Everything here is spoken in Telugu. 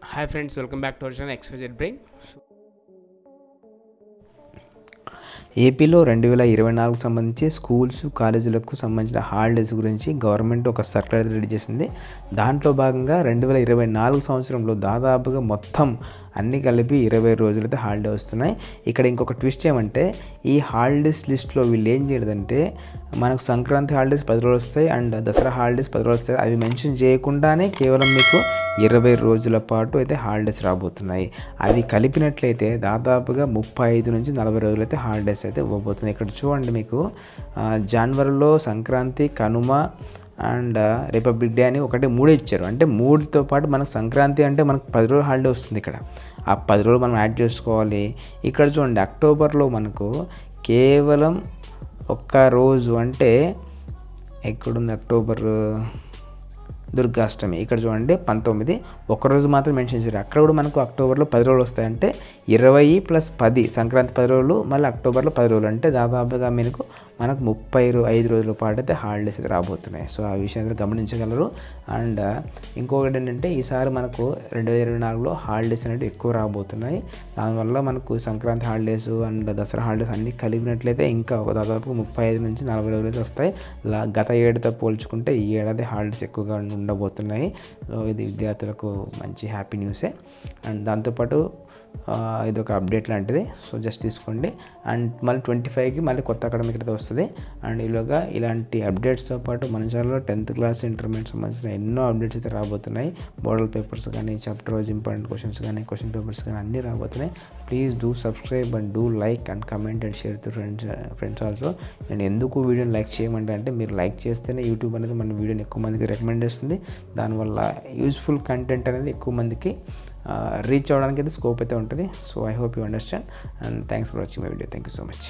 Hi friends, welcome back to our channel XYZ Brain. ఏపీలో 2024 సంబంధించి స్కూల్స్ కాలేజీలకు సంబంధించిన హాలిడేస్ గురించి గవర్నమెంట్ ఒక సర్క్యులర్ రెడీ చేసింది. దాంట్లో భాగంగా 2024 సంవత్సరంలో దాదాపుగా మొత్తం అన్నీ కలిపి 20 రోజులైతే హాలిడే వస్తున్నాయి. ఇక్కడ ఇంకొక ట్విస్ట్ ఏమంటే ఈ హాలిడేస్ లిస్ట్లో వీళ్ళు ఏం చేయలేదంటే మనకు సంక్రాంతి హాలిడేస్ 10 రోజులు వస్తాయి అండ్ దసరా హాలిడేస్ 10 రోజులు వస్తాయి. అవి మెన్షన్ చేయకుండానే కేవలం మీకు 20 రోజుల పాటు అయితే హాలిడేస్ రాబోతున్నాయి. అది కలిపినట్లయితే దాదాపుగా 35 నుంచి 40 రోజులైతే హాలిడేస్ అయితే ఇవ్వబోతున్నాయి. ఇక్కడ చూడండి, మీకు జనవరిలో Sankranti, Kanuma and republic day అని ఒకటి 3 ఇచ్చారు. అంటే 3తో పాటు మనకు సంక్రాంతి అంటే మనకు 10 రోజులు హాలిడే వస్తుంది. ఇక్కడ ఆ 10 రోజులు మనం యాడ్ చేసుకోవాలి. ఇక్కడ చూడండి, అక్టోబర్లో మనకు కేవలం ఒక్క రోజు, అంటే ఎక్కడుంది అక్టోబర్, దుర్గాష్టమి. ఇక్కడ చూడండి 19 ఒక్కరోజు మాత్రం మెన్షన్ చేశారు. అక్కడ కూడా మనకు అక్టోబర్లో 10 రోజులు వస్తాయంటే 20 + 10 సంక్రాంతి 10 రోజులు, మళ్ళీ అక్టోబర్లో 10 రోజులు, అంటే దాదాపుగా మనకు 35 రోజుల పాటు అయితే హాలిడేస్ అయితే రాబోతున్నాయి. సో ఆ విషయాన్ని గమనించగలరు. అండ్ ఇంకొకటి ఏంటంటే ఈసారి మనకు 2024లో హాలిడేస్ అనేవి ఎక్కువ రాబోతున్నాయి. దానివల్ల మనకు Sankranti holidays and Dasara holidays అన్నీ కలిపినట్లయితే ఇంకా ఒక దాదాపు 35 నుంచి 40 రోజులు అయితే వస్తాయి. గత ఏడాదితో పోల్చుకుంటే ఈ ఏడాది హాలిడేస్ ఎక్కువగా ఉండబోతున్నాయి. సో ఇది విద్యార్థులకు మంచి హ్యాపీ న్యూసే. అండ్ దాంతోపాటు ఇది ఒక అప్డేట్ లాంటిది. సో జస్ట్ తీసుకోండి. అండ్ మళ్ళీ 25కి మళ్ళీ కొత్త అకాడమిక్ అయితే వస్తుంది. అండ్ ఈలోగా ఇలాంటి అప్డేట్స్తో పాటు మన ఛానల్లో 10th క్లాస్ ఇంటర్మీడియట్ సంబంధించిన ఎన్నో అప్డేట్స్ అయితే రాబోతున్నాయి. మోడల్ పేపర్స్ కానీ, చాప్టర్ వైజ్ ఇంపార్టెంట్ క్వశ్చన్స్ కానీ, క్వశ్చన్ పేపర్స్ కానీ అన్నీ రాబోతున్నాయి. Please do subscribe and do like and comment and share to friends also. నేను ఎందుకు వీడియోని లైక్ చేయమంటే అంటే మీరు లైక్ చేస్తేనే యూట్యూబ్ అనేది మన వీడియోని ఎక్కువ మందికి రికమెండ్ చేస్తుంది. దానివల్ల యూజ్ఫుల్ కంటెంట్ అనేది ఎక్కువ మందికి రీచ్ అవ్వడానికి అయితే స్కోప్ అయితే ఉంటుంది. So I hope you understand and thanks for watching my video. Thank you so much.